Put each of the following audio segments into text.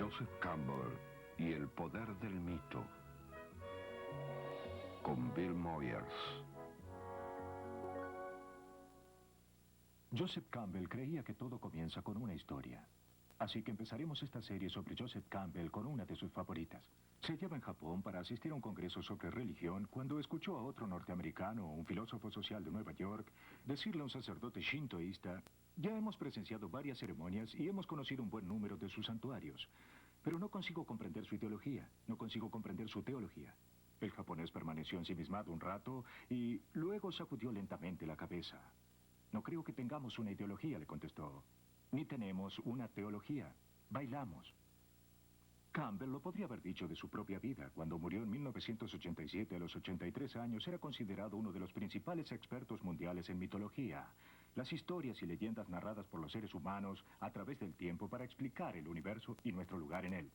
Joseph Campbell y el poder del mito, con Bill Moyers. Joseph Campbell creía que todo comienza con una historia. Así que empezaremos esta serie sobre Joseph Campbell con una de sus favoritas. Se hallaba en Japón para asistir a un congreso sobre religión cuando escuchó a otro norteamericano, un filósofo social de Nueva York, decirle a un sacerdote shintoísta: ya hemos presenciado varias ceremonias y hemos conocido un buen número de sus santuarios, pero no consigo comprender su ideología, no consigo comprender su teología. El japonés permaneció ensimismado un rato y luego sacudió lentamente la cabeza. No creo que tengamos una ideología, le contestó. Ni tenemos una teología. Bailamos. Campbell lo podría haber dicho de su propia vida. Cuando murió en 1987, a los 83 años, era considerado uno de los principales expertos mundiales en mitología. Las historias y leyendas narradas por los seres humanos a través del tiempo para explicar el universo y nuestro lugar en él.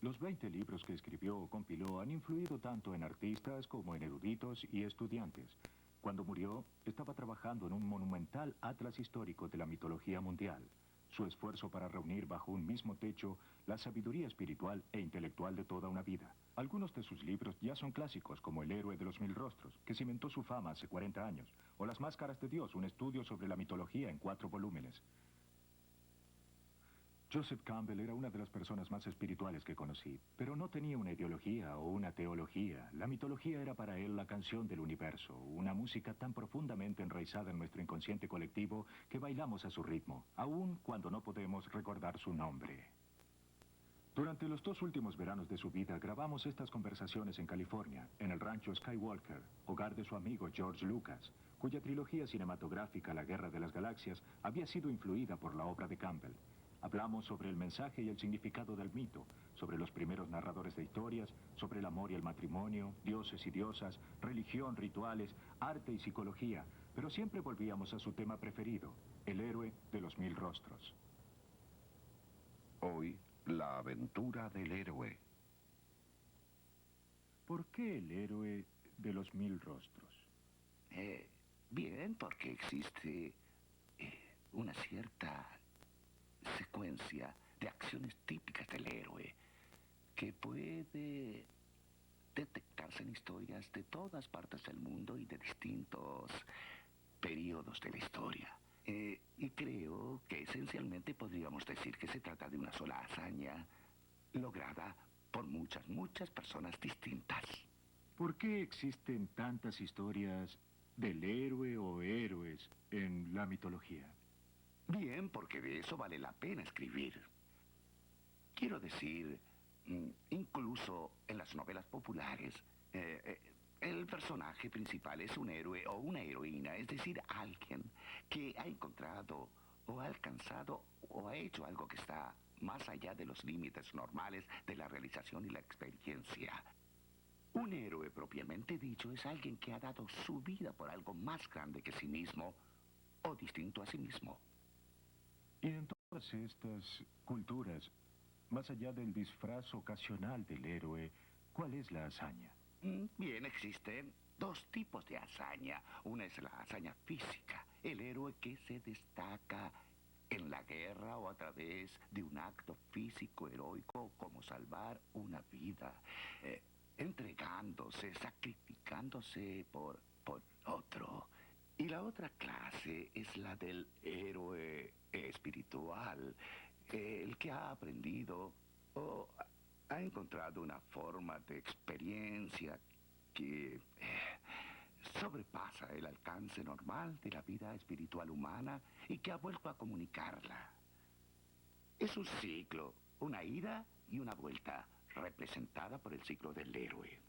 Los 20 libros que escribió o compiló han influido tanto en artistas como en eruditos y estudiantes. Cuando murió, estaba trabajando en un monumental atlas histórico de la mitología mundial. Su esfuerzo para reunir bajo un mismo techo la sabiduría espiritual e intelectual de toda una vida. Algunos de sus libros ya son clásicos, como El héroe de los mil rostros, que cimentó su fama hace 40 años, o Las máscaras de Dios, un estudio sobre la mitología en 4 volúmenes. Joseph Campbell era una de las personas más espirituales que conocí, pero no tenía una ideología o una teología. La mitología era para él la canción del universo, una música tan profundamente enraizada en nuestro inconsciente colectivo que bailamos a su ritmo, aun cuando no podemos recordar su nombre. Durante los 2 últimos veranos de su vida grabamos estas conversaciones en California, en el rancho Skywalker, hogar de su amigo George Lucas, cuya trilogía cinematográfica La Guerra de las Galaxias había sido influida por la obra de Campbell. Hablamos sobre el mensaje y el significado del mito, sobre los primeros narradores de historias, sobre el amor y el matrimonio, dioses y diosas, religión, rituales, arte y psicología, pero siempre volvíamos a su tema preferido, el héroe de los 1000 rostros. Hoy, la aventura del héroe. ¿Por qué el héroe de los 1000 rostros? Bien, porque existe una cierta secuencia de acciones típicas del héroe que puede detectarse en historias de todas partes del mundo y de distintos periodos de la historia. Y creo que esencialmente podríamos decir que se trata de una sola hazaña lograda por muchas personas distintas. ¿Por qué existen tantas historias del héroe o héroes en la mitología? Bien, porque de eso vale la pena escribir. Quiero decir, incluso en las novelas populares, el personaje principal es un héroe o una heroína, es decir, alguien que ha encontrado o ha alcanzado o ha hecho algo que está más allá de los límites normales de la realización y la experiencia. Un héroe propiamente dicho es alguien que ha dado su vida por algo más grande que sí mismo o distinto a sí mismo. Y en todas estas culturas, más allá del disfraz ocasional del héroe, ¿cuál es la hazaña? Bien, existen 2 tipos de hazaña. Una es la hazaña física, el héroe que se destaca en la guerra o a través de un acto físico heroico como salvar una vida, entregándose, sacrificándose por otro. Y la otra clase es la del héroe espiritual, el que ha aprendido o ha encontrado una forma de experiencia que sobrepasa el alcance normal de la vida espiritual humana y que ha vuelto a comunicarla. Es un ciclo, una ida y una vuelta, representada por el ciclo del héroe.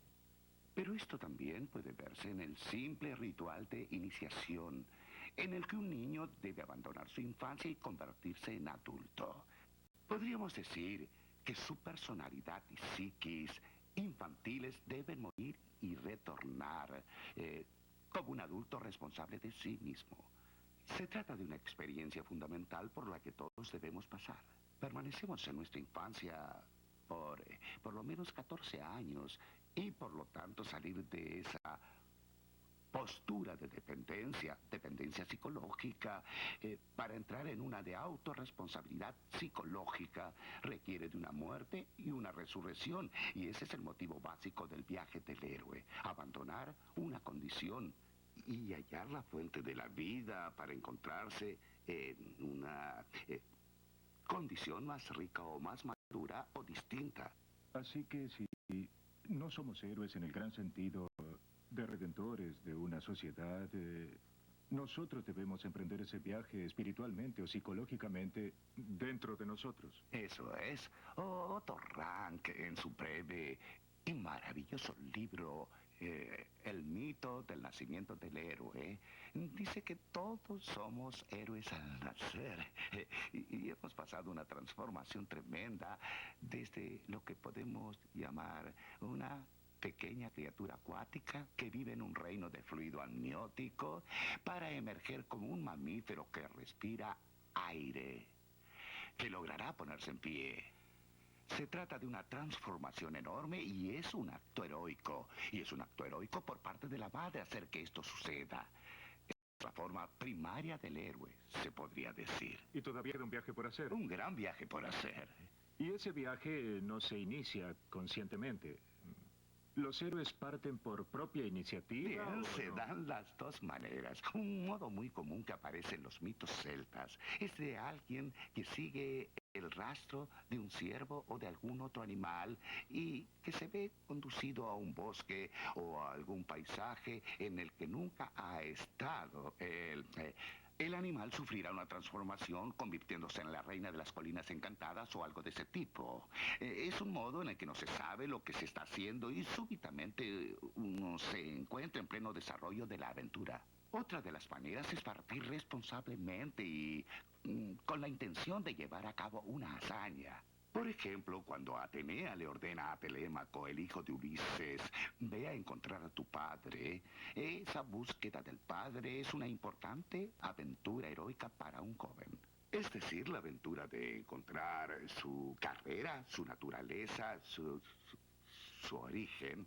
Pero esto también puede verse en el simple ritual de iniciación, en el que un niño debe abandonar su infancia y convertirse en adulto. Podríamos decir que su personalidad y psiquis infantiles deben morir y retornar como un adulto responsable de sí mismo. Se trata de una experiencia fundamental por la que todos debemos pasar. Permanecemos en nuestra infancia por lo menos 14 años y por lo tanto salir de esa postura de dependencia, dependencia psicológica. Para entrar en una de autorresponsabilidad psicológica requiere de una muerte y una resurrección. Y ese es el motivo básico del viaje del héroe. Abandonar una condición y hallar la fuente de la vida para encontrarse en una condición más rica o más madura o distinta. Así que si no somos héroes en el gran sentido de redentores de una sociedad, nosotros debemos emprender ese viaje espiritualmente o psicológicamente dentro de nosotros. Eso es. Otto Rank, en su breve y maravilloso libro, El mito del nacimiento del héroe, dice que todos somos héroes al nacer. Y hemos pasado una transformación tremenda desde lo que podemos llamar una pequeña criatura acuática que vive en un reino de fluido amniótico para emerger como un mamífero que respira aire, que logrará ponerse en pie. Se trata de una transformación enorme y es un acto heroico. Y es un acto heroico por parte de la madre hacer que esto suceda. Es la forma primaria del héroe, se podría decir. Y todavía queda un viaje por hacer. Un gran viaje por hacer. Y ese viaje no se inicia conscientemente. ¿Los héroes parten por propia iniciativa? Bien, ¿O se no? dan las dos maneras. Un modo muy común que aparece en los mitos celtas es de alguien que sigue el rastro de un ciervo o de algún otro animal y que se ve conducido a un bosque o a algún paisaje en el que nunca ha estado. El animal sufrirá una transformación convirtiéndose en la reina de las colinas encantadas o algo de ese tipo. Es un modo en el que no se sabe lo que se está haciendo y súbitamente uno se encuentra en pleno desarrollo de la aventura. Otra de las maneras es partir responsablemente y con la intención de llevar a cabo una hazaña. Por ejemplo, cuando Atenea le ordena a Telémaco, el hijo de Ulises, ve a encontrar a tu padre, esa búsqueda del padre es una importante aventura heroica para un joven. Es decir, la aventura de encontrar su carrera, su naturaleza, su origen,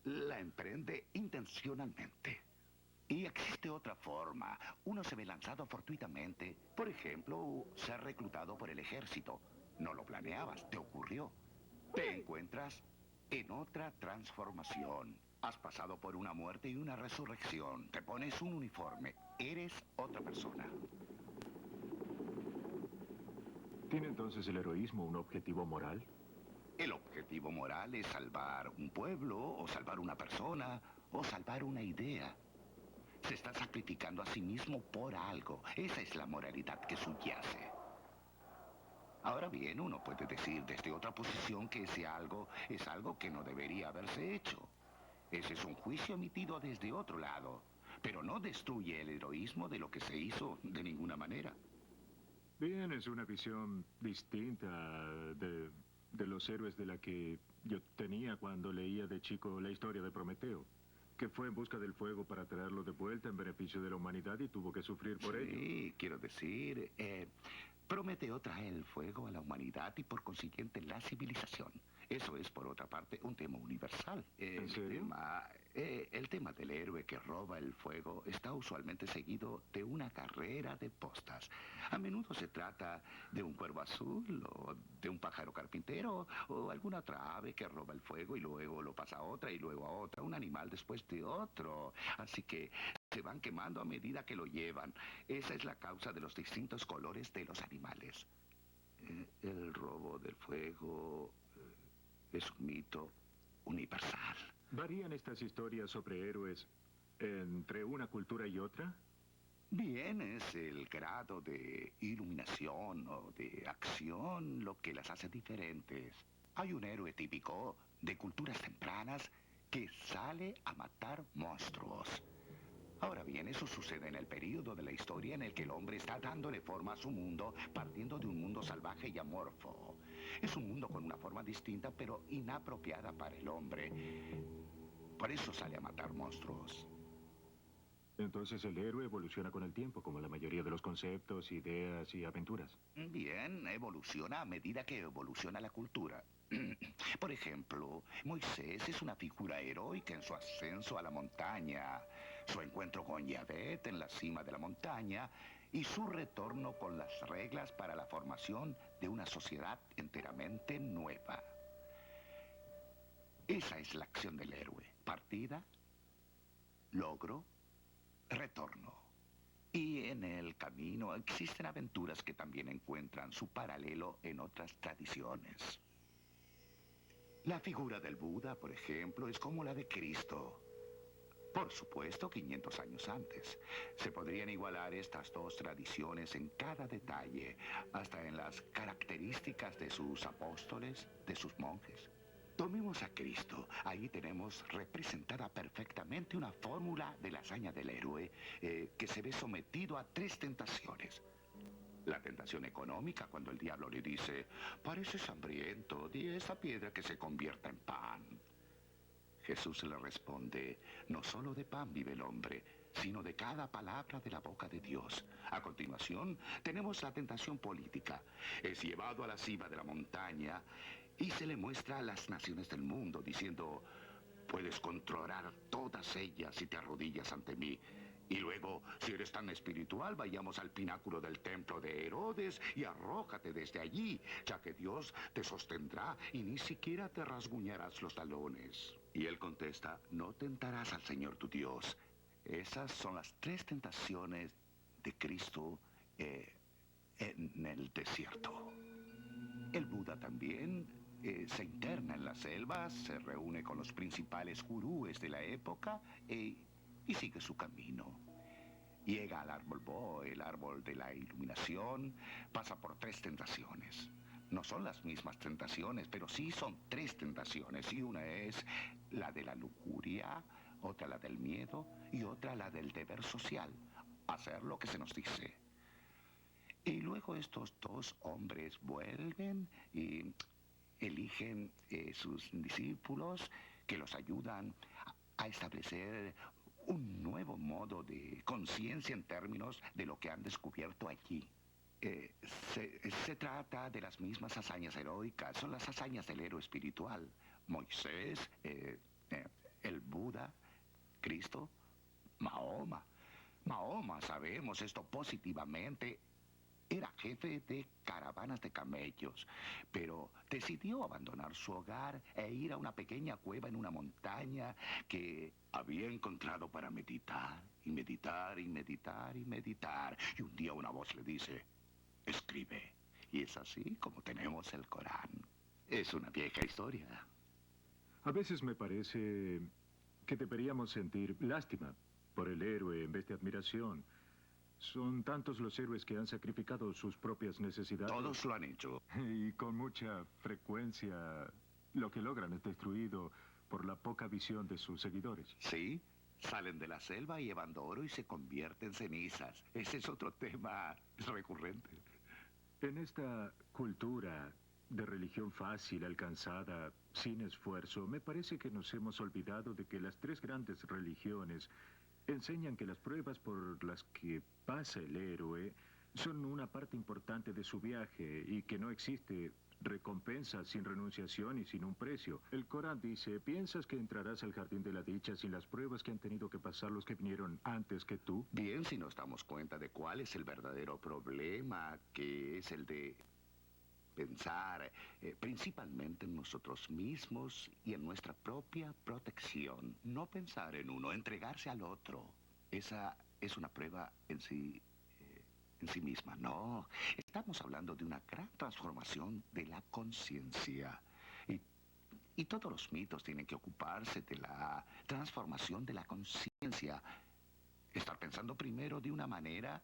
la emprende intencionalmente. Y existe otra forma. Uno se ve lanzado fortuitamente. Por ejemplo, ser reclutado por el ejército. No lo planeabas, te ocurrió. Te encuentras en otra transformación. Has pasado por una muerte y una resurrección. Te pones un uniforme. Eres otra persona. ¿Tiene entonces el heroísmo un objetivo moral? El objetivo moral es salvar un pueblo, o salvar una persona, o salvar una idea. Se está sacrificando a sí mismo por algo. Esa es la moralidad que subyace. Ahora bien, uno puede decir desde otra posición que ese algo es algo que no debería haberse hecho. Ese es un juicio emitido desde otro lado, pero no destruye el heroísmo de lo que se hizo de ninguna manera. Bien, es una visión distinta de los héroes de la que yo tenía cuando leía de chico la historia de Prometeo, que fue en busca del fuego para traerlo de vuelta en beneficio de la humanidad y tuvo que sufrir por ello. Sí, quiero decir, Prometeo trae el fuego a la humanidad y por consiguiente la civilización. Eso es, por otra parte, un tema universal. ¿En serio? El tema del héroe que roba el fuego está usualmente seguido de una carrera de postas. A menudo se trata de un cuervo azul o de un pájaro carpintero o alguna otra ave que roba el fuego y luego lo pasa a otra y luego a otra, un animal después de otro. Así que se van quemando a medida que lo llevan. Esa es la causa de los distintos colores de los animales. El robo del fuego es un mito universal. ¿Varían estas historias sobre héroes entre una cultura y otra? Bien, es el grado de iluminación o de acción lo que las hace diferentes. Hay un héroe típico de culturas tempranas que sale a matar monstruos. Ahora bien, eso sucede en el período de la historia en el que el hombre está dándole forma a su mundo, partiendo de un mundo salvaje y amorfo. Es un mundo con una forma distinta, pero inapropiada para el hombre. Por eso sale a matar monstruos. Entonces el héroe evoluciona con el tiempo, como la mayoría de los conceptos, ideas y aventuras. Bien, evoluciona a medida que evoluciona la cultura. Por ejemplo, Moisés es una figura heroica en su ascenso a la montaña, su encuentro con Yahvé en la cima de la montaña y su retorno con las reglas para la formación de una sociedad enteramente nueva. Esa es la acción del héroe. Partida, logro, retorno. Y en el camino existen aventuras que también encuentran su paralelo en otras tradiciones. La figura del Buda, por ejemplo, es como la de Cristo. Por supuesto, 500 años antes. Se podrían igualar estas dos tradiciones en cada detalle, hasta en las características de sus apóstoles, de sus monjes. Tomemos a Cristo. Ahí tenemos representada perfectamente una fórmula de la hazaña del héroe que se ve sometido a 3 tentaciones. La tentación económica, cuando el diablo le dice, pareces hambriento, di esa piedra que se convierta en pan. Jesús le responde, no solo de pan vive el hombre, sino de cada palabra de la boca de Dios. A continuación, tenemos la tentación política. Es llevado a la cima de la montaña y se le muestra a las naciones del mundo diciendo, puedes controlar todas ellas si te arrodillas ante mí. Y luego, si eres tan espiritual, vayamos al pináculo del templo de Herodes y arrójate desde allí, ya que Dios te sostendrá y ni siquiera te rasguñarás los talones. Y él contesta, no tentarás al Señor tu Dios. Esas son las 3 tentaciones de Cristo en el desierto. El Buda también se interna en la selva, se reúne con los principales gurúes de la época y sigue su camino. Llega al árbol Bo, el árbol de la iluminación, pasa por 3 tentaciones. No son las mismas tentaciones, pero sí son 3 tentaciones. Y una es la de la lujuria, otra la del miedo y otra la del deber social. Hacer lo que se nos dice. Y luego estos 2 hombres vuelven y eligen sus discípulos que los ayudan a establecer un nuevo modo de conciencia en términos de lo que han descubierto allí. Se trata de las mismas hazañas heroicas, son las hazañas del héroe espiritual. Moisés, el Buda, Cristo, Mahoma. Mahoma, sabemos esto positivamente, era jefe de caravanas de camellos, pero decidió abandonar su hogar e ir a una pequeña cueva en una montaña que había encontrado para meditar, y meditar, y meditar, y meditar. Y un día una voz le dice, escribe. Y es así como tenemos el Corán. Es una vieja historia. A veces me parece que deberíamos sentir lástima por el héroe en vez de admiración. Son tantos los héroes que han sacrificado sus propias necesidades. Todos lo han hecho. Y con mucha frecuencia lo que logran es destruido por la poca visión de sus seguidores. Sí, salen de la selva llevando oro y se convierten en cenizas. Ese es otro tema recurrente. En esta cultura de religión fácil, alcanzada, sin esfuerzo, me parece que nos hemos olvidado de que las 3 grandes religiones enseñan que las pruebas por las que pasa el héroe son una parte importante de su viaje y que no existe recompensa sin renunciación y sin un precio. El Corán dice, ¿piensas que entrarás al jardín de la dicha sin las pruebas que han tenido que pasar los que vinieron antes que tú? Bien, si nos damos cuenta de cuál es el verdadero problema, que es el de pensar principalmente en nosotros mismos y en nuestra propia protección. No pensar en uno, entregarse al otro. Esa es una prueba en sí misma. No, estamos hablando de una gran transformación de la conciencia. Y todos los mitos tienen que ocuparse de la transformación de la conciencia. Estar pensando primero de una manera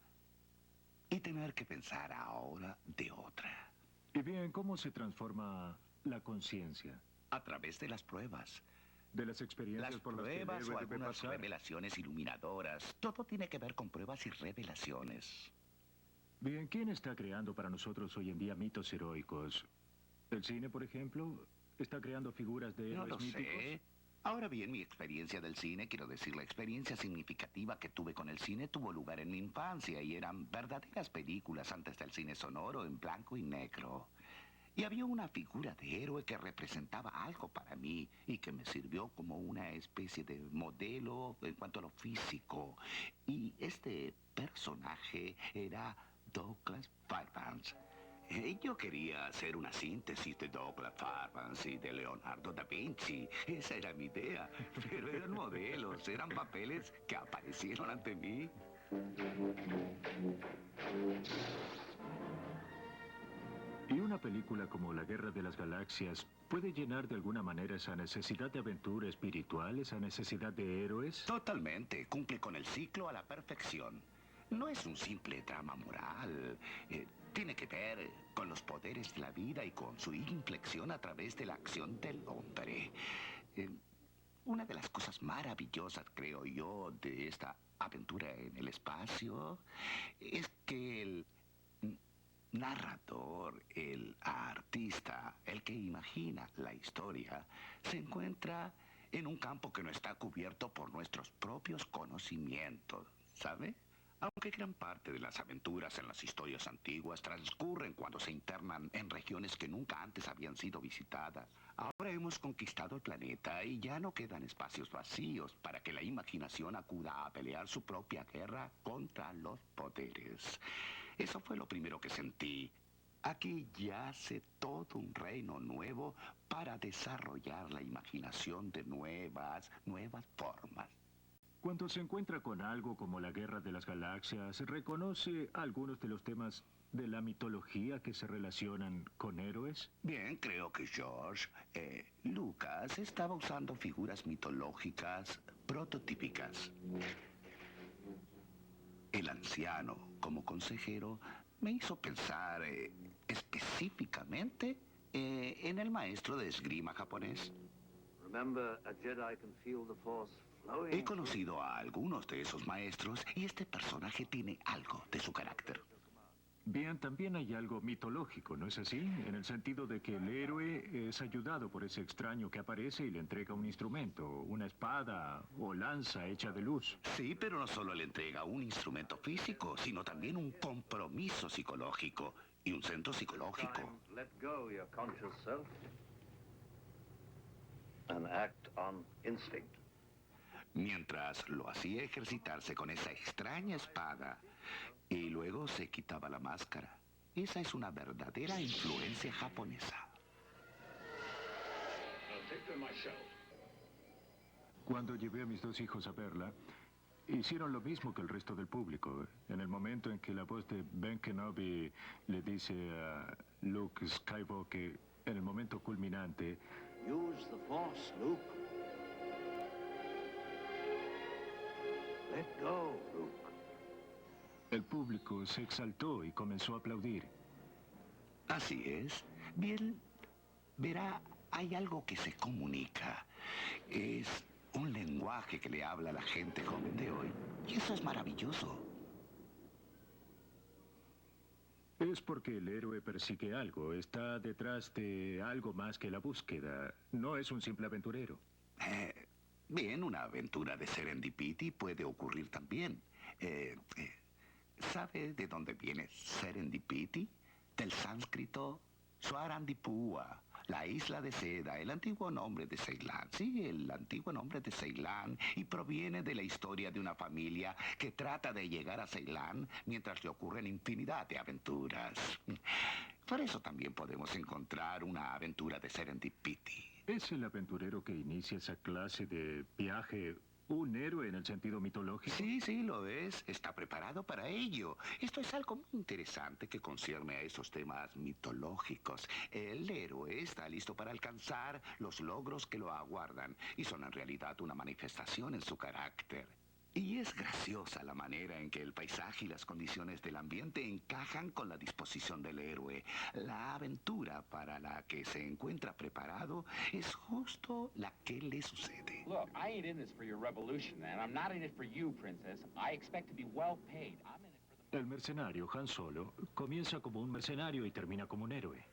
y tener que pensar ahora de otra. Y bien, ¿cómo se transforma la conciencia? A través de las pruebas. De las experiencias Las por las que el pruebas héroe o debe algunas pasar. revelaciones iluminadoras. Todo tiene que ver con pruebas y revelaciones. Bien, ¿quién está creando para nosotros hoy en día mitos heroicos? ¿El cine, por ejemplo? ¿Está creando figuras de No héroes lo míticos? sé. Ahora bien, mi experiencia del cine, quiero decir, la experiencia significativa que tuve con el cine tuvo lugar en mi infancia y eran verdaderas películas antes del cine sonoro en blanco y negro. Y había una figura de héroe que representaba algo para mí y que me sirvió como una especie de modelo en cuanto a lo físico. Y este personaje era Douglas Fairbanks. Yo quería hacer una síntesis de Douglas Fairbanks y de Leonardo da Vinci. Esa era mi idea. Pero eran modelos, eran papeles que aparecieron ante mí. Y una película como La Guerra de las Galaxias puede llenar de alguna manera esa necesidad de aventura espiritual, esa necesidad de héroes. Totalmente. Cumple con el ciclo a la perfección. No es un simple drama moral. Tiene que ver con los poderes de la vida y con su inflexión a través de la acción del hombre. Una de las cosas maravillosas, creo yo, de esta aventura en el espacio es que el narrador, el artista, el que imagina la historia, se encuentra en un campo que no está cubierto por nuestros propios conocimientos, ¿sabe? Aunque gran parte de las aventuras en las historias antiguas transcurren cuando se internan en regiones que nunca antes habían sido visitadas, ahora hemos conquistado el planeta y ya no quedan espacios vacíos para que la imaginación acuda a pelear su propia guerra contra los poderes. Eso fue lo primero que sentí. Aquí yace todo un reino nuevo para desarrollar la imaginación de nuevas formas. Cuando se encuentra con algo como La Guerra de las Galaxias, ¿reconoce algunos de los temas de la mitología que se relacionan con héroes? Bien, creo que Lucas estaba usando figuras mitológicas prototípicas. El anciano, como consejero, me hizo pensar específicamente en el maestro de esgrima japonés. He conocido a algunos de esos maestros y este personaje tiene algo de su carácter. Bien, también hay algo mitológico, ¿no es así? En el sentido de que el héroe es ayudado por ese extraño que aparece y le entrega un instrumento, una espada o lanza hecha de luz. Sí, pero no solo le entrega un instrumento físico, sino también un compromiso psicológico y un centro psicológico. Let go your conscious self and act on instinct. Mientras lo hacía ejercitarse con esa extraña espada y luego se quitaba la máscara. Esa es una verdadera influencia japonesa. Cuando llevé a mis dos hijos a verla, hicieron lo mismo que el resto del público. En el momento en que la voz de Ben Kenobi le dice a Luke Skywalker, en el momento culminante, Use the force, Luke. Let go, Luke. el público se exaltó y comenzó a aplaudir. Así es. Bien, verá, hay algo que se comunica. Es un lenguaje que le habla a la gente joven de hoy. Y eso es maravilloso. Es porque el héroe persigue algo, está detrás de algo más que la búsqueda. No es un simple aventurero. Bien, una aventura de serendipity puede ocurrir también. ¿Sabe de dónde viene serendipity? Del sánscrito Swarandipua, la isla de seda, el antiguo nombre de Ceilán. Sí, el antiguo nombre de Ceilán, y proviene de la historia de una familia que trata de llegar a Ceilán mientras le ocurren infinidad de aventuras. Por eso también podemos encontrar una aventura de serendipity. ¿Es el aventurero que inicia esa clase de viaje un héroe en el sentido mitológico? Sí, sí, lo es. Está preparado para ello. Esto es algo muy interesante que concierne a esos temas mitológicos. El héroe está listo para alcanzar los logros que lo aguardan y son en realidad una manifestación en su carácter. Y es graciosa la manera en que el paisaje y las condiciones del ambiente encajan con la disposición del héroe. La aventura para la que se encuentra preparado es justo la que le sucede. Look, I ain't in this for your revolution, and I'm not in it for you, princess. I expect to be well paid. I'm in it for the... El mercenario Han Solo comienza como un mercenario y termina como un héroe.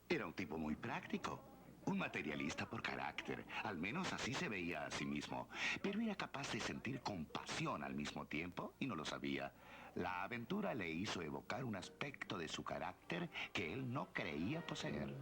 Era un tipo muy práctico. Un materialista por carácter, al menos así se veía a sí mismo, pero era capaz de sentir compasión al mismo tiempo y no lo sabía. La aventura le hizo evocar un aspecto de su carácter que él no creía poseer.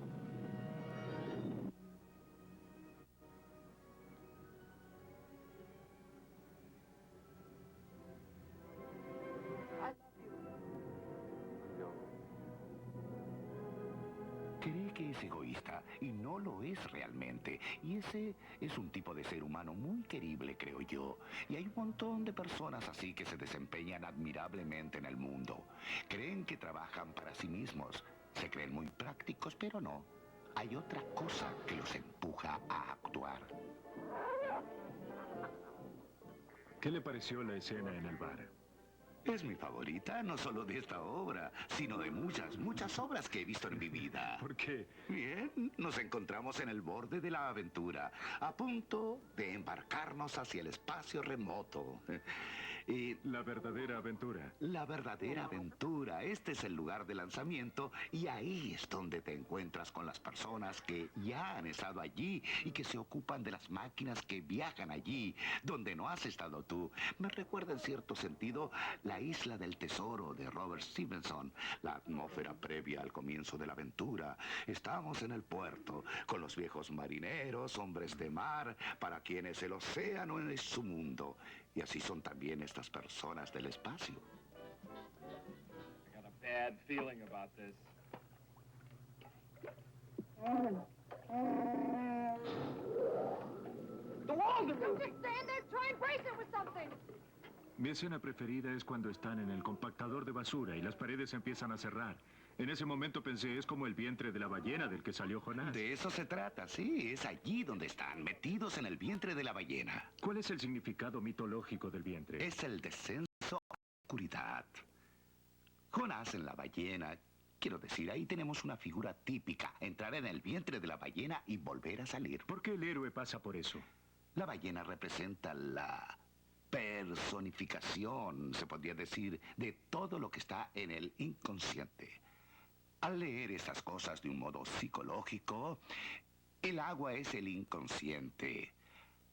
Cree que es egoísta y no lo es realmente. Y ese es un tipo de ser humano muy querible, creo yo. Y hay un montón de personas así que se desempeñan admirablemente en el mundo. Creen que trabajan para sí mismos. Se creen muy prácticos, pero no. Hay otra cosa que los empuja a actuar. ¿Qué le pareció la escena en el bar? Es mi favorita, no solo de esta obra, sino de muchas, muchas obras que he visto en mi vida. ¿Por qué? Bien, nos encontramos en el borde de la aventura, a punto de embarcarnos hacia el espacio remoto. Y La verdadera aventura. la verdadera aventura, este es el lugar de lanzamiento y ahí es donde te encuentras con las personas que ya han estado allí y que se ocupan de las máquinas que viajan allí, donde no has estado tú. Me recuerda en cierto sentido La isla del tesoro de Robert Stevenson, la atmósfera previa al comienzo de la aventura. Estamos en el puerto, con los viejos marineros, hombres de mar, para quienes el océano es su mundo. Y así son también estas personas del espacio. I got a bad feeling about this. The walls are Don't moving! just stand there, try and brace it with something. Mi escena preferida es cuando están en el compactador de basura y las paredes empiezan a cerrar. En ese momento pensé, es como el vientre de la ballena del que salió Jonás. De eso se trata, sí, es allí donde están, metidos en el vientre de la ballena. ¿Cuál es el significado mitológico del vientre? Es el descenso a la oscuridad. Jonás en la ballena, quiero decir, ahí tenemos una figura típica, entrar en el vientre de la ballena y volver a salir. ¿Por qué el héroe pasa por eso? La ballena representa la personificación, se podría decir, de todo lo que está en el inconsciente. Al leer estas cosas de un modo psicológico, el agua es el inconsciente.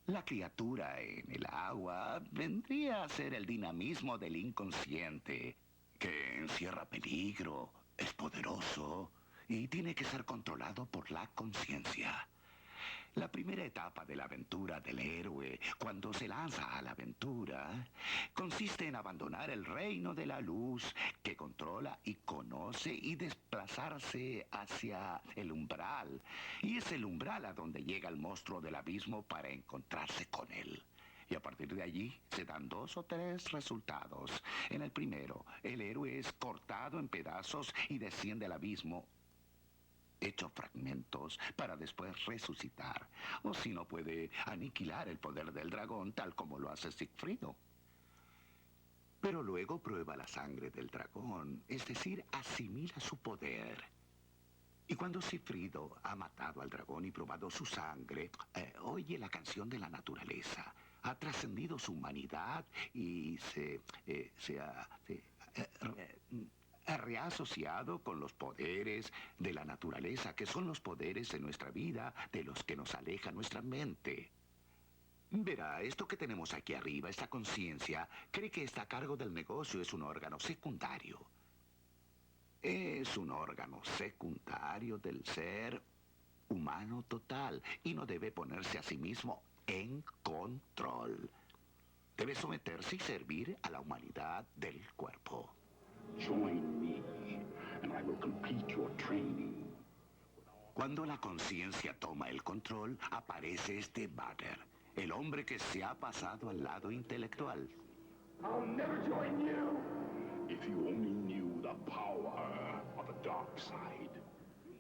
La criatura en el agua vendría a ser el dinamismo del inconsciente, que encierra peligro, es poderoso y tiene que ser controlado por la conciencia. La primera etapa de la aventura del héroe, cuando se lanza a la aventura, consiste en abandonar el reino de la luz que controla y conoce y desplazarse hacia el umbral. Y es el umbral a donde llega el monstruo del abismo para encontrarse con él. Y a partir de allí se dan 2 o 3 resultados. En el primero, el héroe es cortado en pedazos y desciende al abismo hecho fragmentos para después resucitar. O si no, puede aniquilar el poder del dragón tal como lo hace Sigfrido. Pero luego prueba la sangre del dragón, es decir, asimila su poder. Y cuando Sigfrido ha matado al dragón y probado su sangre, oye la canción de la naturaleza. Ha trascendido su humanidad y ha reasociado con los poderes de la naturaleza, que son los poderes de nuestra vida, de los que nos aleja nuestra mente. Verá, esto que tenemos aquí arriba, esta conciencia, cree que está a cargo del negocio, es un órgano secundario. Es un órgano secundario del ser humano total y no debe ponerse a sí mismo en control. Debe someterse y servir a la humanidad del cuerpo. Join me, and I will complete your training. Cuando la conciencia toma el control, aparece este Bagger, el hombre que se ha pasado al lado intelectual. I'll never join you. If you only knew the power of the dark side.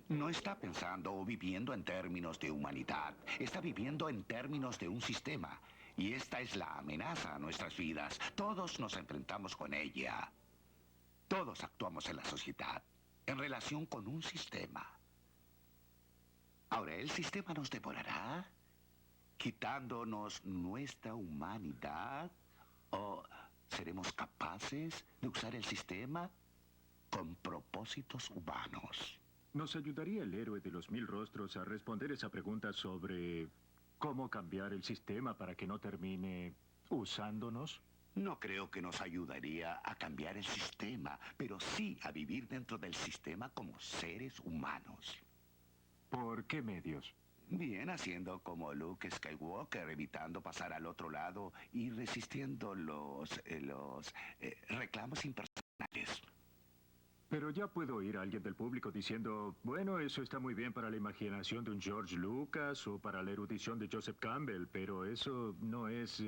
No está pensando o viviendo en términos de humanidad, está viviendo en términos de un sistema. Y esta es la amenaza a nuestras vidas. Todos nos enfrentamos con ella. Todos actuamos en la sociedad, en relación con un sistema. Ahora, ¿el sistema nos devorará, quitándonos nuestra humanidad? ¿O seremos capaces de usar el sistema con propósitos humanos? ¿Nos ayudaría el héroe de los 1000 rostros a responder esa pregunta sobre cómo cambiar el sistema para que no termine usándonos? No creo que nos ayudaría a cambiar el sistema, pero sí a vivir dentro del sistema como seres humanos. ¿Por qué medios? Bien, haciendo como Luke Skywalker, evitando pasar al otro lado y resistiendo los reclamos impersonales. Pero ya puedo oír a alguien del público diciendo, bueno, eso está muy bien para la imaginación de un George Lucas o para la erudición de Joseph Campbell, pero eso no es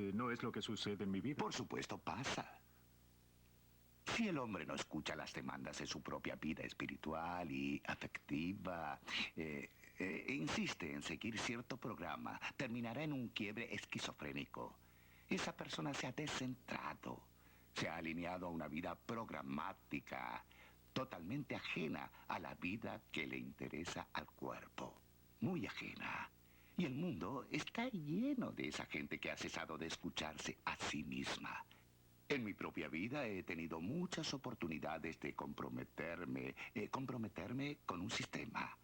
lo que sucede en mi vida. Por supuesto pasa. Si el hombre no escucha las demandas de su propia vida espiritual y afectiva, insiste en seguir cierto programa, terminará en un quiebre esquizofrénico. Esa persona se ha descentrado, se ha alineado a una vida programática, totalmente ajena a la vida que le interesa al cuerpo. Muy ajena. Y el mundo está lleno de esa gente que ha cesado de escucharse a sí misma. En mi propia vida he tenido muchas oportunidades de comprometerme con un sistema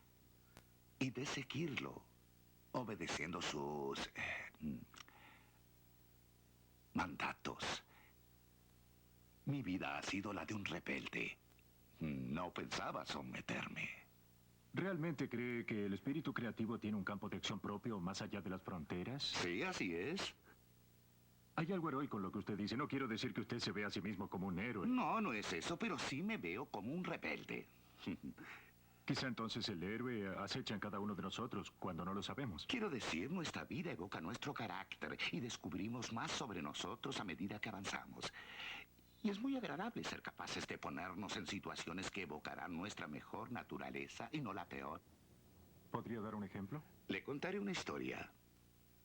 y de seguirlo, obedeciendo sus mandatos. Mi vida ha sido la de un rebelde. No pensaba someterme. ¿Realmente cree que el espíritu creativo tiene un campo de acción propio más allá de las fronteras? Sí, así es. Hay algo heroico en lo que usted dice. No quiero decir que usted se ve a sí mismo como un héroe. No, no es eso, pero sí me veo como un rebelde. Quizá entonces el héroe acecha en cada uno de nosotros cuando no lo sabemos. Quiero decir, nuestra vida evoca nuestro carácter y descubrimos más sobre nosotros a medida que avanzamos. Y es muy agradable ser capaces de ponernos en situaciones que evocarán nuestra mejor naturaleza y no la peor. ¿Podría dar un ejemplo? Le contaré una historia.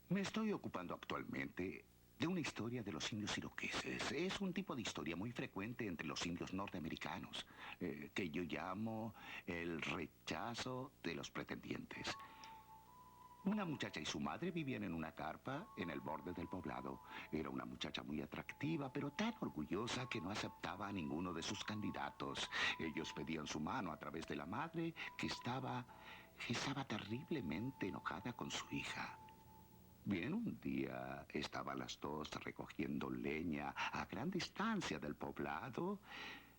Me estoy ocupando actualmente de una historia de los indios iroqueses. Es un tipo de historia muy frecuente entre los indios norteamericanos, que yo llamo el rechazo de los pretendientes. Una muchacha y su madre vivían en una carpa en el borde del poblado. Era una muchacha muy atractiva, pero tan orgullosa que no aceptaba a ninguno de sus candidatos. Ellos pedían su mano a través de la madre, que estaba terriblemente enojada con su hija. Bien, un día estaban las dos recogiendo leña a gran distancia del poblado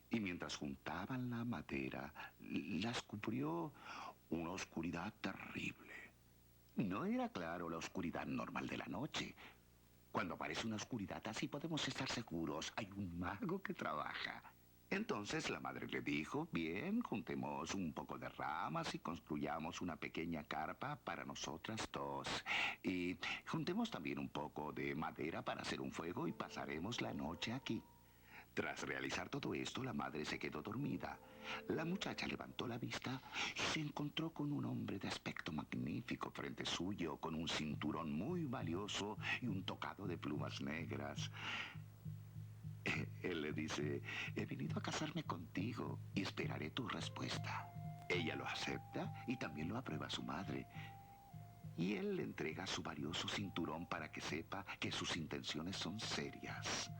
y mientras juntaban la madera, las cubrió una oscuridad terrible. No era claro la oscuridad normal de la noche. Cuando aparece una oscuridad así podemos estar seguros, hay un mago que trabaja. Entonces la madre le dijo, bien, juntemos un poco de ramas y construyamos una pequeña carpa para nosotras dos. Y juntemos también un poco de madera para hacer un fuego y pasaremos la noche aquí. Tras realizar todo esto, la madre se quedó dormida. La muchacha levantó la vista y se encontró con un hombre de aspecto magnífico frente suyo, con un cinturón muy valioso y un tocado de plumas negras. Él le dice, he venido a casarme contigo y esperaré tu respuesta. Ella lo acepta y también lo aprueba su madre. Y él le entrega su valioso cinturón para que sepa que sus intenciones son serias.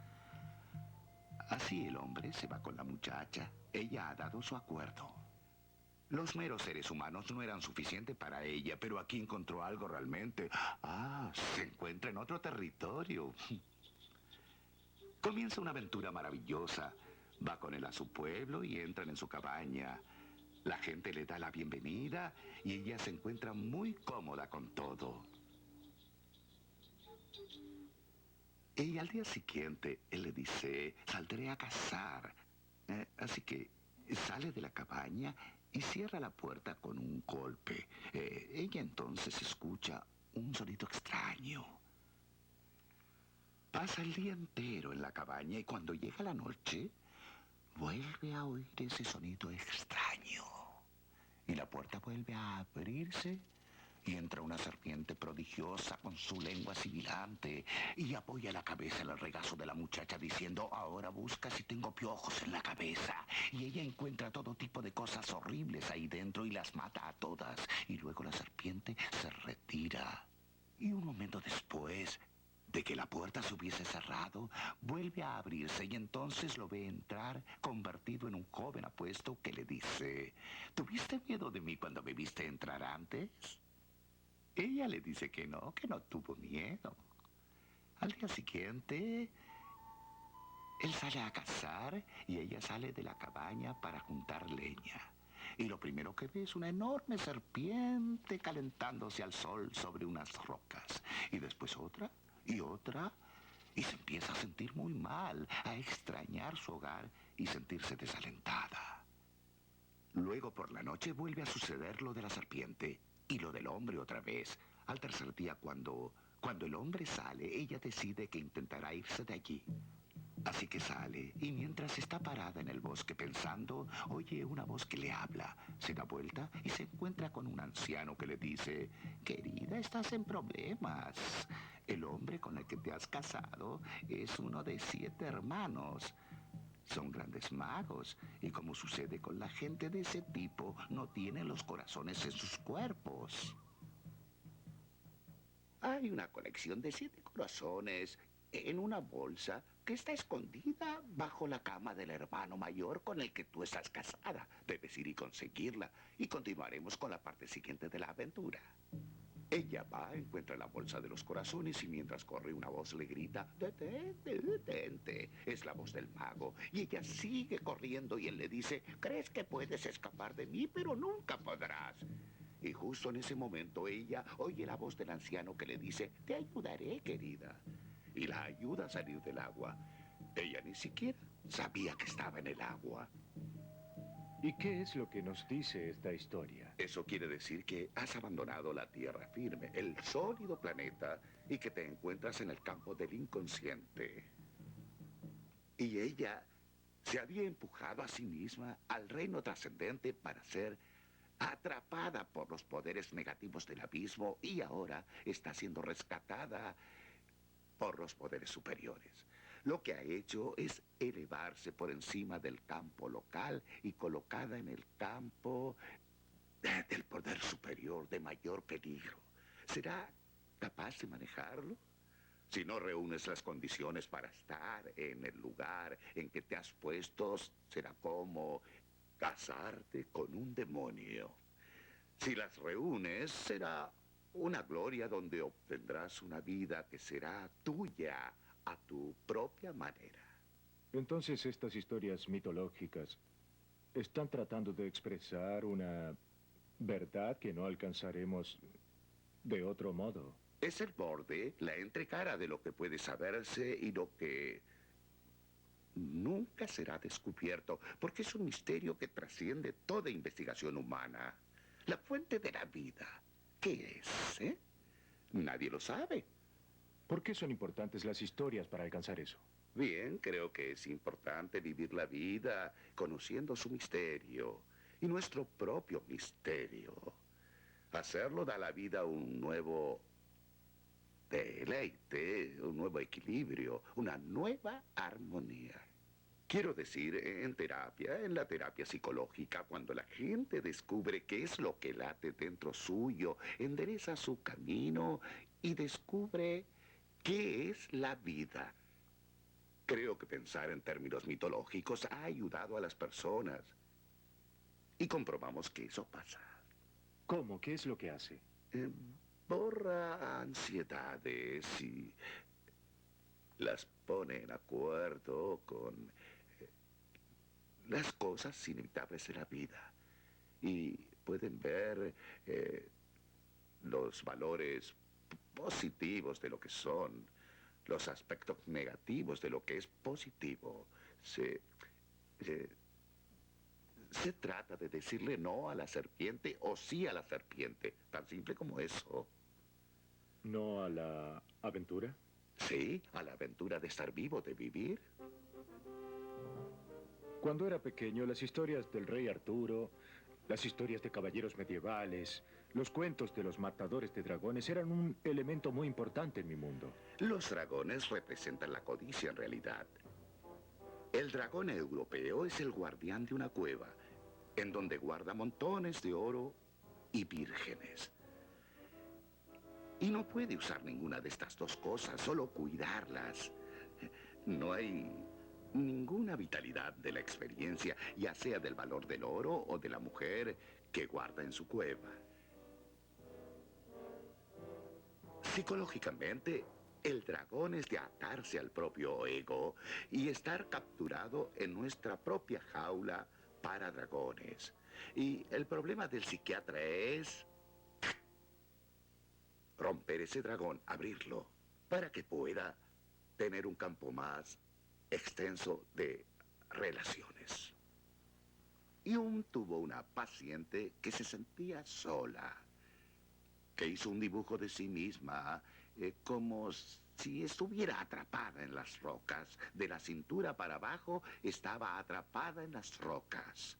Así el hombre se va con la muchacha. Ella ha dado su acuerdo. Los meros seres humanos no eran suficientes para ella, pero aquí encontró algo realmente. Se encuentra en otro territorio. Comienza una aventura maravillosa. Va con él a su pueblo y entran en su cabaña. La gente le da la bienvenida y ella se encuentra muy cómoda con todo. Y al día siguiente, él le dice, saldré a cazar. Así que sale de la cabaña y cierra la puerta con un golpe. Ella entonces escucha un sonido extraño. Pasa el día entero en la cabaña y cuando llega la noche, vuelve a oír ese sonido extraño. Y la puerta vuelve a abrirse y entra una serpiente prodigiosa con su lengua sibilante y apoya la cabeza en el regazo de la muchacha diciendo, ahora busca si tengo piojos en la cabeza. Y ella encuentra todo tipo de cosas horribles ahí dentro y las mata a todas. Y luego la serpiente se retira. Y un momento después, de que la puerta se hubiese cerrado, vuelve a abrirse y entonces lo ve entrar convertido en un joven apuesto que le dice, ¿tuviste miedo de mí cuando me viste entrar antes? Ella le dice que no tuvo miedo. Al día siguiente, él sale a cazar y ella sale de la cabaña para juntar leña. Y lo primero que ve es una enorme serpiente calentándose al sol sobre unas rocas. Y después otra y otra. Y se empieza a sentir muy mal, a extrañar su hogar y sentirse desalentada. Luego por la noche vuelve a suceder lo de la serpiente y lo del hombre otra vez. Al tercer día, cuando el hombre sale, ella decide que intentará irse de allí. Así que sale, y mientras está parada en el bosque pensando, oye una voz que le habla. Se da vuelta y se encuentra con un anciano que le dice, querida, estás en problemas. El hombre con el que te has casado es uno de 7 hermanos. Son grandes magos, y como sucede con la gente de ese tipo, no tienen los corazones en sus cuerpos. Hay una colección de 7 corazones en una bolsa que está escondida bajo la cama del hermano mayor con el que tú estás casada. Debes ir y conseguirla, y continuaremos con la parte siguiente de la aventura. Ella va, encuentra la bolsa de los corazones y mientras corre una voz le grita, detente, detente. Es la voz del mago y ella sigue corriendo y él le dice, crees que puedes escapar de mí, pero nunca podrás. Y justo en ese momento ella oye la voz del anciano que le dice, te ayudaré, querida. Y la ayuda a salir del agua. Ella ni siquiera sabía que estaba en el agua. ¿Y qué es lo que nos dice esta historia? Eso quiere decir que has abandonado la tierra firme, el sólido planeta, y que te encuentras en el campo del inconsciente. Y ella se había empujado a sí misma al reino trascendente para ser atrapada por los poderes negativos del abismo y ahora está siendo rescatada por los poderes superiores. Lo que ha hecho es elevarse por encima del campo local y colocada en el campo del poder superior de mayor peligro. ¿Será capaz de manejarlo? Si no reúnes las condiciones para estar en el lugar en que te has puesto, será como casarte con un demonio. Si las reúnes, será una gloria donde obtendrás una vida que será tuya a tu propia manera. Entonces estas historias mitológicas están tratando de expresar una verdad que no alcanzaremos de otro modo. Es el borde, la entrecara de lo que puede saberse y lo que nunca será descubierto, porque es un misterio que trasciende toda investigación humana. La fuente de la vida, ¿qué es, eh? Nadie lo sabe. ¿Por qué son importantes las historias para alcanzar eso? Bien, creo que es importante vivir la vida conociendo su misterio y nuestro propio misterio. Hacerlo da a la vida un nuevo deleite, un nuevo equilibrio, una nueva armonía. Quiero decir, en la terapia psicológica, cuando la gente descubre qué es lo que late dentro suyo, endereza su camino y descubre qué es la vida. Creo que pensar en términos mitológicos ha ayudado a las personas. Y comprobamos que eso pasa. ¿Cómo? ¿Qué es lo que hace? Borra ansiedades y las pone en acuerdo con las cosas inevitables de la vida. Y pueden ver los valores positivos de lo que son, los aspectos negativos de lo que es positivo. Se trata de decirle no a la serpiente o sí a la serpiente, tan simple como eso. ¿No a la aventura? Sí, a la aventura de estar vivo, de vivir. Cuando era pequeño, las historias del rey Arturo, las historias de caballeros medievales, los cuentos de los matadores de dragones eran un elemento muy importante en mi mundo. Los dragones representan la codicia en realidad. El dragón europeo es el guardián de una cueva, en donde guarda montones de oro y vírgenes. Y no puede usar ninguna de estas dos cosas, solo cuidarlas. No hay ninguna vitalidad de la experiencia, ya sea del valor del oro o de la mujer que guarda en su cueva. Psicológicamente, el dragón es de atarse al propio ego y estar capturado en nuestra propia jaula para dragones. Y el problema del psiquiatra es romper ese dragón, abrirlo, para que pueda tener un campo más extenso de relaciones. Jung tuvo una paciente que se sentía sola, que hizo un dibujo de sí misma como si estuviera atrapada en las rocas. De la cintura para abajo estaba atrapada en las rocas.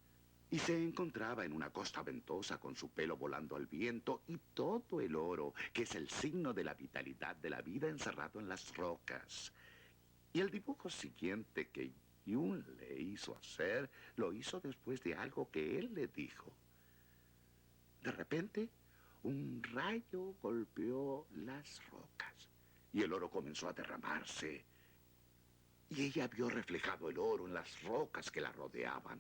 Y se encontraba en una costa ventosa con su pelo volando al viento y todo el oro, que es el signo de la vitalidad de la vida, encerrado en las rocas. Y el dibujo siguiente que Jung le hizo hacer, lo hizo después de algo que él le dijo. De repente, un rayo golpeó las rocas y el oro comenzó a derramarse. Y ella vio reflejado el oro en las rocas que la rodeaban.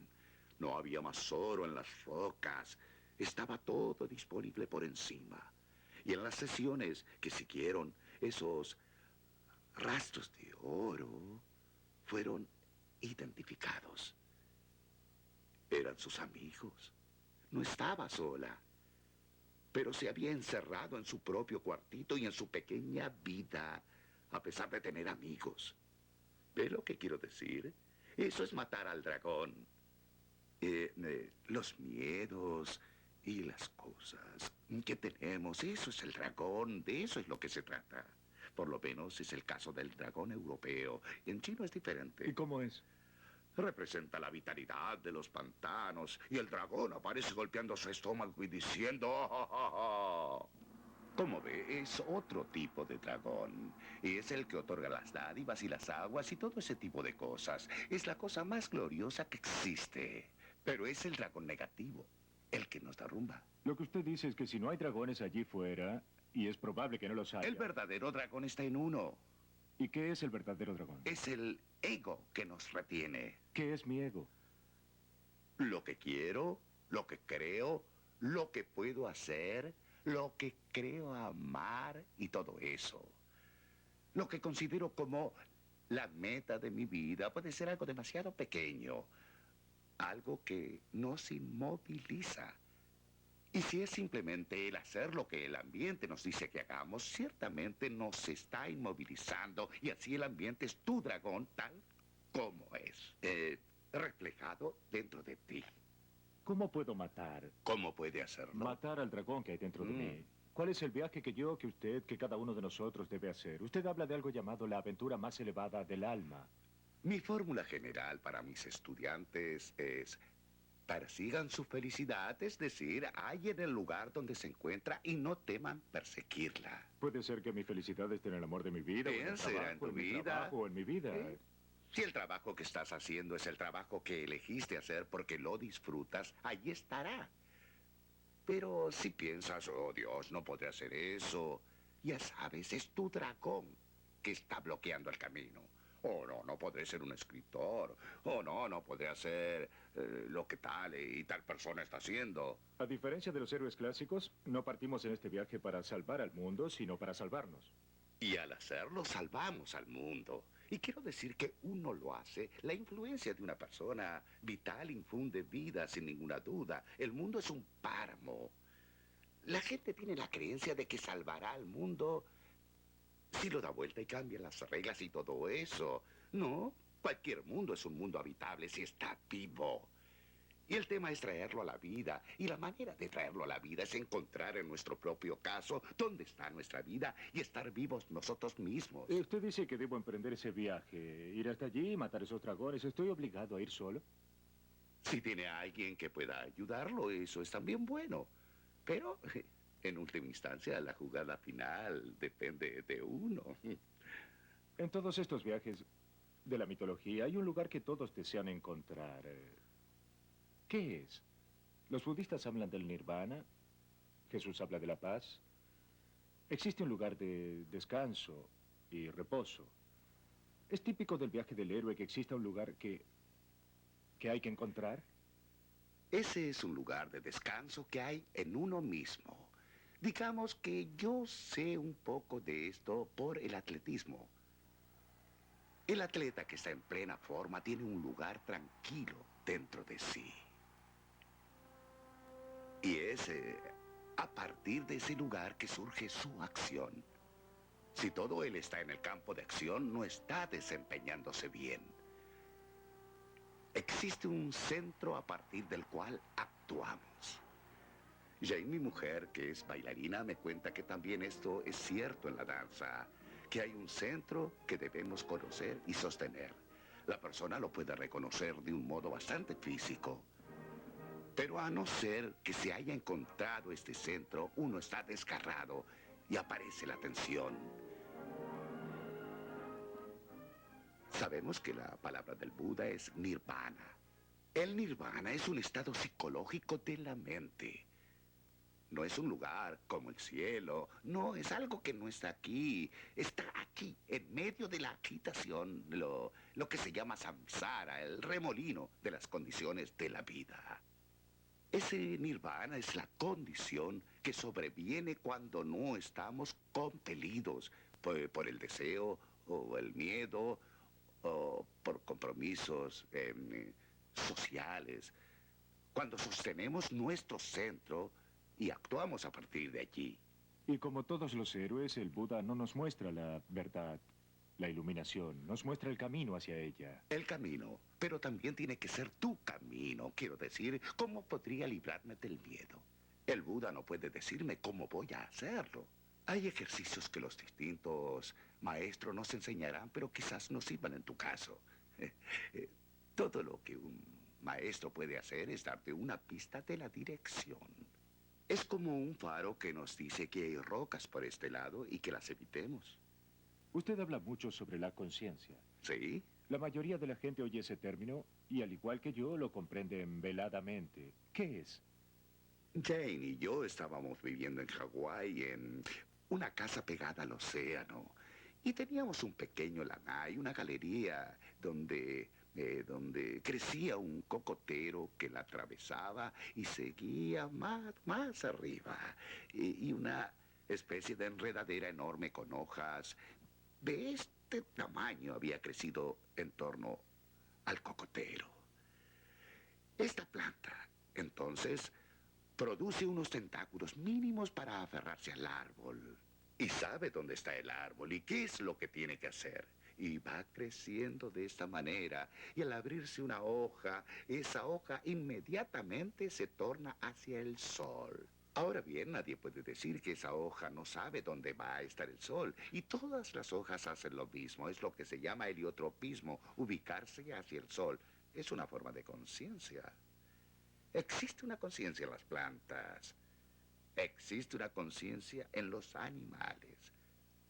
No había más oro en las rocas. Estaba todo disponible por encima. Y en las sesiones que siguieron, esos rastros de oro fueron identificados. Eran sus amigos. No estaba sola, pero se había encerrado en su propio cuartito y en su pequeña vida, a pesar de tener amigos. ¿Ve lo que quiero decir? Eso es matar al dragón. Los miedos y las cosas que tenemos, eso es el dragón, de eso es lo que se trata. Por lo menos es el caso del dragón europeo. En chino es diferente. ¿Y cómo es? Representa la vitalidad de los pantanos y el dragón aparece golpeando su estómago y diciendo... "Oh, oh, oh, oh". Como ve, es otro tipo de dragón. Y es el que otorga las dádivas y las aguas y todo ese tipo de cosas. Es la cosa más gloriosa que existe. Pero es el dragón negativo, el que nos derrumba. Lo que usted dice es que si no hay dragones allí fuera, y es probable que no los haya. El verdadero dragón está en uno. ¿Y qué es el verdadero dragón? Es el ego que nos retiene. ¿Qué es mi ego? Lo que quiero, lo que creo, lo que puedo hacer, lo que creo amar y todo eso. Lo que considero como la meta de mi vida puede ser algo demasiado pequeño. Algo que nos inmoviliza. Y si es simplemente el hacer lo que el ambiente nos dice que hagamos, ciertamente nos está inmovilizando. Y así el ambiente es tu dragón tal como es. Reflejado dentro de ti. ¿Cómo puedo matar? ¿Cómo puede hacerlo? Matar al dragón que hay dentro de mí. ¿Cuál es el viaje que yo, que usted, que cada uno de nosotros debe hacer? Usted habla de algo llamado la aventura más elevada del alma. Mi fórmula general para mis estudiantes es: persigan su felicidad, es decir, hallen el lugar donde se encuentra y no teman perseguirla. Puede ser que mi felicidad esté en el amor de mi vida, o en el Bien, será trabajo, en tu en mi vida. trabajo, o en mi vida. Si el trabajo que estás haciendo es el trabajo que elegiste hacer porque lo disfrutas, ahí estará. Pero si piensas, oh Dios, no podré hacer eso, ya sabes, es tu dragón que está bloqueando el camino. Oh, no, no podré ser un escritor. Oh, no, no podré hacer lo que tal y tal persona está haciendo. A diferencia de los héroes clásicos, no partimos en este viaje para salvar al mundo, sino para salvarnos. Y al hacerlo, salvamos al mundo. Y quiero decir que uno lo hace. La influencia de una persona vital infunde vida, sin ninguna duda. El mundo es un páramo. La gente tiene la creencia de que salvará al mundo si lo da vuelta y cambia las reglas y todo eso. No, cualquier mundo es un mundo habitable si está vivo. Y el tema es traerlo a la vida. Y la manera de traerlo a la vida es encontrar en nuestro propio caso dónde está nuestra vida y estar vivos nosotros mismos. Usted dice que debo emprender ese viaje, ir hasta allí y matar esos dragones. ¿Estoy obligado a ir solo? Si tiene a alguien que pueda ayudarlo, eso es también bueno. Pero, en última instancia, la jugada final depende de uno. En todos estos viajes de la mitología hay un lugar que todos desean encontrar. ¿Qué es? Los budistas hablan del nirvana, Jesús habla de la paz. Existe un lugar de descanso y reposo. ¿Es típico del viaje del héroe que exista un lugar que hay que encontrar? Ese es un lugar de descanso que hay en uno mismo. Digamos que yo sé un poco de esto por el atletismo. El atleta que está en plena forma tiene un lugar tranquilo dentro de sí. Y es a partir de ese lugar que surge su acción. Si todo él está en el campo de acción, no está desempeñándose bien. Existe un centro a partir del cual actuamos. Jane, mi mujer, que es bailarina, me cuenta que también esto es cierto en la danza, que hay un centro que debemos conocer y sostener. La persona lo puede reconocer de un modo bastante físico. Pero a no ser que se haya encontrado este centro, uno está desgarrado y aparece la tensión. Sabemos que la palabra del Buda es nirvana. El nirvana es un estado psicológico de la mente. No es un lugar como el cielo, no, es algo que no está aquí. Está aquí, en medio de la agitación, lo que se llama samsara, el remolino de las condiciones de la vida. Ese nirvana es la condición que sobreviene cuando no estamos compelidos por el deseo o el miedo o por compromisos sociales. Cuando sostenemos nuestro centro y actuamos a partir de allí. Y como todos los héroes, el Buda no nos muestra la verdad, la iluminación, nos muestra el camino hacia ella. El camino, pero también tiene que ser tu camino. Quiero decir, ¿cómo podría librarme del miedo? El Buda no puede decirme cómo voy a hacerlo. Hay ejercicios que los distintos maestros nos enseñarán, pero quizás no sirvan en tu caso. Todo lo que un maestro puede hacer es darte una pista de la dirección. Es como un faro que nos dice que hay rocas por este lado y que las evitemos. Usted habla mucho sobre la conciencia. ¿Sí? La mayoría de la gente oye ese término y al igual que yo lo comprenden veladamente. ¿Qué es? Jane y yo estábamos viviendo en Hawái en una casa pegada al océano. Y teníamos un pequeño lanai, una galería donde crecía un cocotero que la atravesaba y seguía más arriba. Y una especie de enredadera enorme con hojas de este tamaño había crecido en torno al cocotero. Esta planta, entonces, produce unos tentáculos mínimos para aferrarse al árbol. Y sabe dónde está el árbol y qué es lo que tiene que hacer. Y va creciendo de esta manera. Y al abrirse una hoja, esa hoja inmediatamente se torna hacia el sol. Ahora bien, nadie puede decir que esa hoja no sabe dónde va a estar el sol. Y todas las hojas hacen lo mismo. Es lo que se llama heliotropismo, ubicarse hacia el sol. Es una forma de conciencia. Existe una conciencia en las plantas. Existe una conciencia en los animales.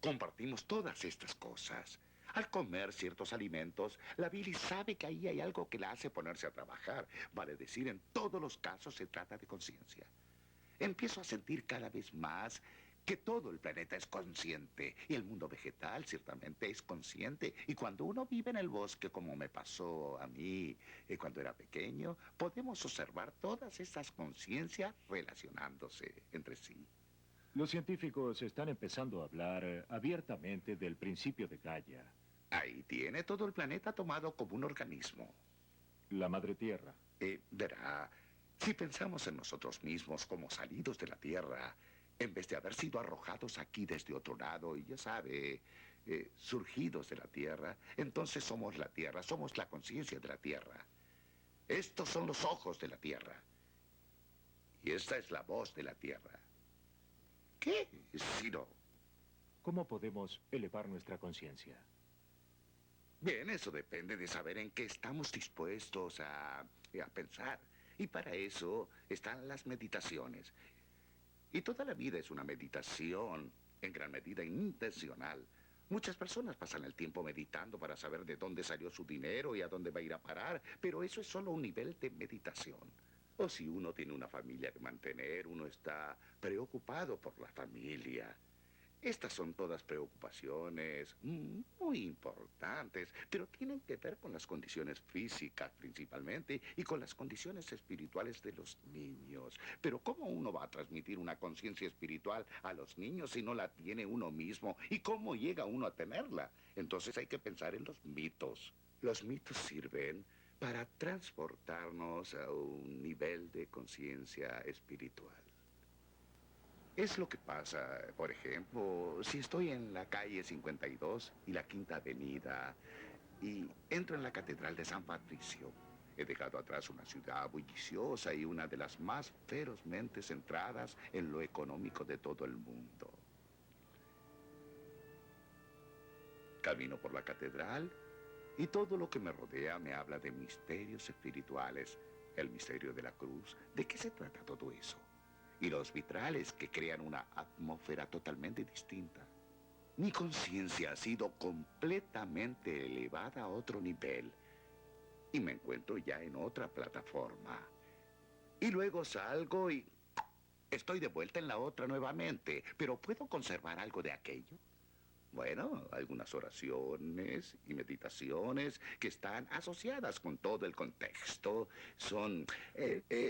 Compartimos todas estas cosas. Al comer ciertos alimentos, la bilis sabe que ahí hay algo que la hace ponerse a trabajar. Vale decir, en todos los casos se trata de conciencia. Empiezo a sentir cada vez más que todo el planeta es consciente y el mundo vegetal ciertamente es consciente. Y cuando uno vive en el bosque, como me pasó a mí cuando era pequeño, podemos observar todas estas conciencias relacionándose entre sí. Los científicos están empezando a hablar abiertamente del principio de Gaia, Ahí tiene todo el planeta tomado como un organismo. la madre tierra. Verá, si pensamos en nosotros mismos como salidos de la Tierra, en vez de haber sido arrojados aquí desde otro lado, y ya sabe, surgidos de la Tierra, entonces somos la Tierra, somos la conciencia de la Tierra. Estos son los ojos de la Tierra. Y esta es la voz de la Tierra. ¿Qué? Si no. ¿Cómo podemos elevar nuestra conciencia? Bien, eso depende de saber en qué estamos dispuestos a pensar. Y para eso están las meditaciones. Y toda la vida es una meditación, en gran medida intencional. Muchas personas pasan el tiempo meditando para saber de dónde salió su dinero y a dónde va a ir a parar, pero eso es solo un nivel de meditación. O si uno tiene una familia que mantener, uno está preocupado por la familia. Estas son todas preocupaciones muy importantes, pero tienen que ver con las condiciones físicas principalmente y con las condiciones espirituales de los niños. Pero ¿cómo uno va a transmitir una conciencia espiritual a los niños si no la tiene uno mismo? ¿Y cómo llega uno a tenerla? Entonces hay que pensar en los mitos. Los mitos sirven para transportarnos a un nivel de conciencia espiritual. Es lo que pasa, por ejemplo, si estoy en la calle 52 y la Quinta Avenida y entro en la Catedral de San Patricio. He dejado atrás una ciudad bulliciosa y una de las más ferozmente centradas en lo económico de todo el mundo. Camino por la catedral y todo lo que me rodea me habla de misterios espirituales. El misterio de la cruz. ¿De qué se trata todo eso? Y los vitrales que crean una atmósfera totalmente distinta. Mi conciencia ha sido completamente elevada a otro nivel y me encuentro ya en otra plataforma. Y luego salgo y estoy de vuelta en la otra nuevamente. ¿Pero puedo conservar algo de aquello? Bueno, algunas oraciones y meditaciones que están asociadas con todo el contexto son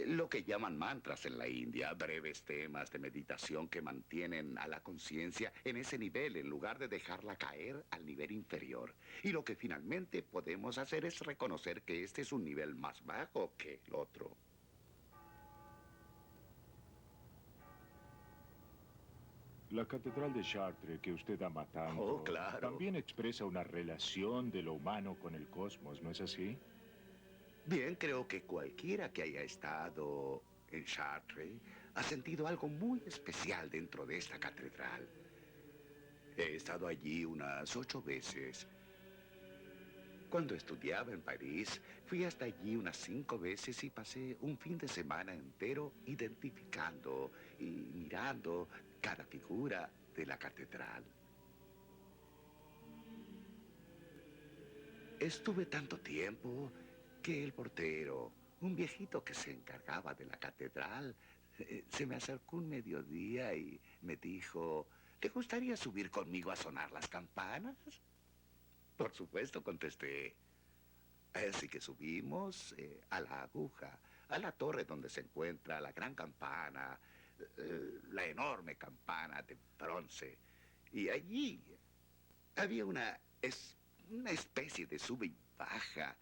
lo que llaman mantras en la India, breves temas de meditación que mantienen a la conciencia en ese nivel en lugar de dejarla caer al nivel inferior. Y lo que finalmente podemos hacer es reconocer que este es un nivel más bajo que el otro. La Catedral de Chartres, que usted ama tanto, Oh, claro. también expresa una relación de lo humano con el cosmos, ¿no es así? Bien, creo que cualquiera que haya estado en Chartres ha sentido algo muy especial dentro de esta catedral. He estado allí unas 8 veces. Cuando estudiaba en París, fui hasta allí unas 5 veces y pasé un fin de semana entero identificando y mirando cada figura de la catedral. Estuve tanto tiempo que el portero, un viejito que se encargaba de la catedral, se me acercó un mediodía y me dijo, ¿le gustaría subir conmigo a sonar las campanas? Por supuesto, contesté. Así que subimos a la aguja, a la torre donde se encuentra la gran campana, la enorme campana de bronce. Y allí había una especie de sube y baja.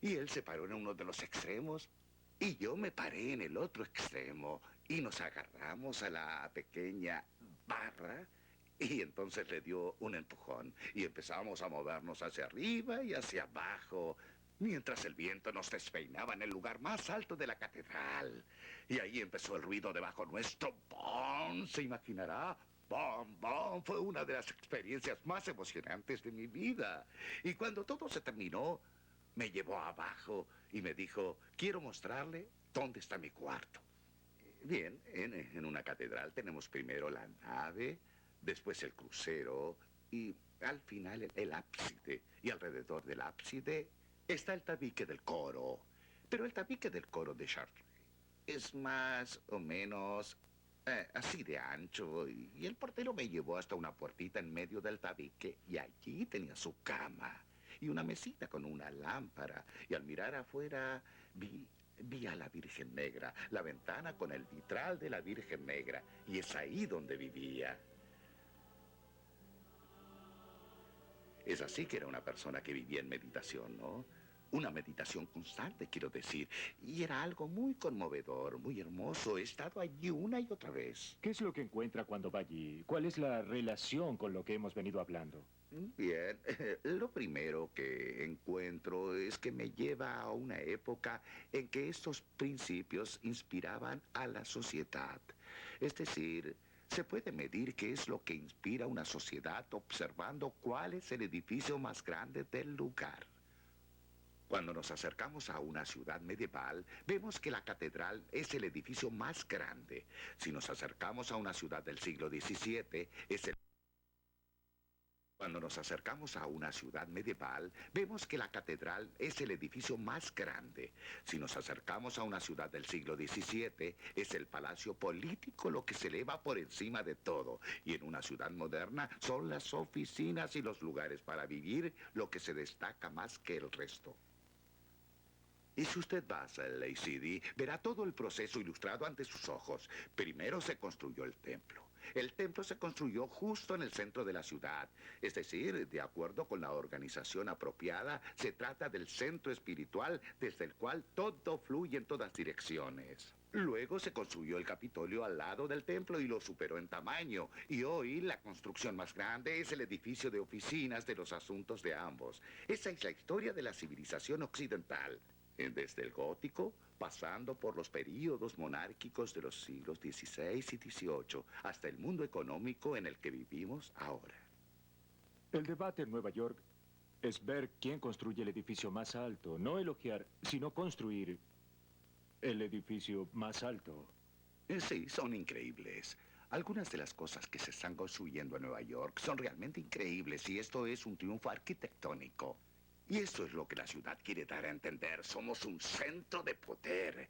Y él se paró en uno de los extremos y yo me paré en el otro extremo. Y nos agarramos a la pequeña barra y entonces le dio un empujón. Y empezamos a movernos hacia arriba y hacia abajo, mientras el viento nos despeinaba en el lugar más alto de la catedral. Y ahí empezó el ruido debajo nuestro. ¡Bom! ¿Se imaginará? ¡Bom, bom! Fue una de las experiencias más emocionantes de mi vida. Y cuando todo se terminó, me llevó abajo y me dijo, quiero mostrarle dónde está mi cuarto. Bien, en una catedral tenemos primero la nave, después el crucero y al final el ábside. Y alrededor del ábside está el tabique del coro. Pero el tabique del coro de Chartres es más o menos así de ancho. Y el portero me llevó hasta una puertita en medio del tabique y allí tenía su cama y una mesita con una lámpara. Y al mirar afuera vi a la Virgen Negra, la ventana con el vitral de la Virgen Negra. Y es ahí donde vivía. Es así que era una persona que vivía en meditación, ¿no? Una meditación constante, quiero decir. Y era algo muy conmovedor, muy hermoso. He estado allí una y otra vez. ¿Qué es lo que encuentra cuando va allí? ¿Cuál es la relación con lo que hemos venido hablando? Bien, lo primero que encuentro es que me lleva a una época en que estos principios inspiraban a la sociedad. Es decir, se puede medir qué es lo que inspira una sociedad observando cuál es el edificio más grande del lugar. Cuando nos acercamos a una ciudad medieval, vemos que la catedral es el edificio más grande. Si nos acercamos a una ciudad del siglo XVII, es el Cuando nos acercamos a una ciudad medieval, vemos que la catedral es el edificio más grande. Si nos acercamos a una ciudad del siglo XVII, es el palacio político lo que se eleva por encima de todo. Y en una ciudad moderna son las oficinas y los lugares para vivir lo que se destaca más que el resto. Y si usted va a Salt Lake City, verá todo el proceso ilustrado ante sus ojos. Primero se construyó el templo. El templo se construyó justo en el centro de la ciudad. Es decir, de acuerdo con la organización apropiada, se trata del centro espiritual desde el cual todo fluye en todas direcciones. Luego se construyó el Capitolio al lado del templo y lo superó en tamaño. Y hoy la construcción más grande es el edificio de oficinas de los asuntos de ambos. Esa es la historia de la civilización occidental. Desde el gótico, pasando por los períodos monárquicos de los siglos XVI y XVIII, hasta el mundo económico en el que vivimos ahora. El debate en Nueva York es ver quién construye el edificio más alto, no elogiar, sino construir el edificio más alto. Sí, son increíbles. Algunas de las cosas que se están construyendo en Nueva York son realmente increíbles y esto es un triunfo arquitectónico. Y eso es lo que la ciudad quiere dar a entender. Somos un centro de poder.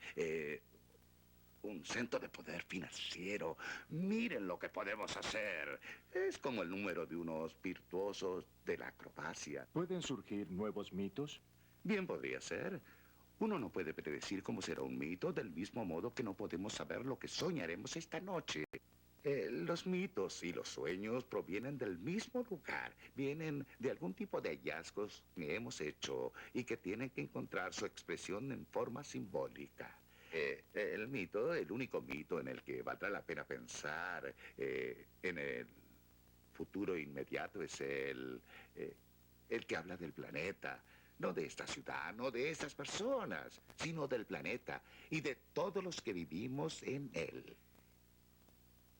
Un centro de poder financiero. Miren lo que podemos hacer. Es como el número de unos virtuosos de la acrobacia. ¿Pueden surgir nuevos mitos? Bien podría ser. Uno no puede predecir cómo será un mito del mismo modo que no podemos saber lo que soñaremos esta noche. Los mitos y los sueños provienen del mismo lugar. Vienen de algún tipo de hallazgos que hemos hecho y que tienen que encontrar su expresión en forma simbólica. El mito, el único mito en el que valdrá la pena pensar en el futuro inmediato es el que habla del planeta. No de esta ciudad, no de estas personas, sino del planeta y de todos los que vivimos en él.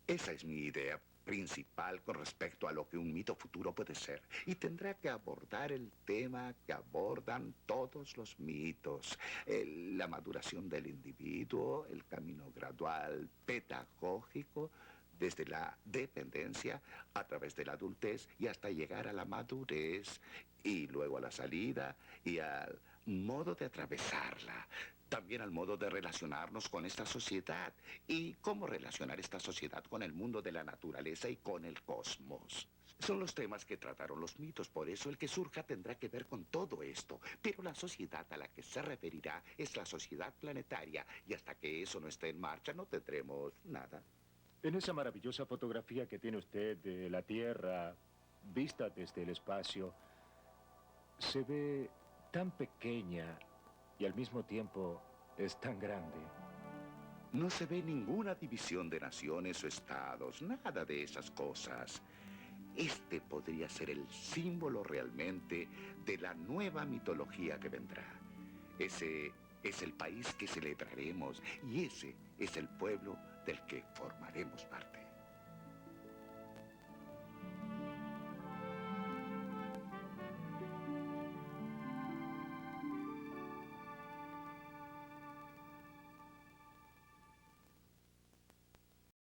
Esa es mi idea principal con respecto a lo que un mito futuro puede ser. Y tendrá que abordar el tema que abordan todos los mitos. La maduración del individuo, el camino gradual pedagógico, desde la dependencia a través de la adultez y hasta llegar a la madurez y luego a la salida y al modo de atravesarla. También al modo de relacionarnos con esta sociedad y cómo relacionar esta sociedad con el mundo de la naturaleza y con el cosmos. Son los temas que trataron los mitos, por eso el que surja tendrá que ver con todo esto. Pero la sociedad a la que se referirá es la sociedad planetaria y hasta que eso no esté en marcha no tendremos nada. En esa maravillosa fotografía que tiene usted de la Tierra, vista desde el espacio, se ve tan pequeña y al mismo tiempo es tan grande. No se ve ninguna división de naciones o estados, nada de esas cosas. Este podría ser el símbolo realmente de la nueva mitología que vendrá. Ese es el país que celebraremos y ese es el pueblo del que formaremos parte.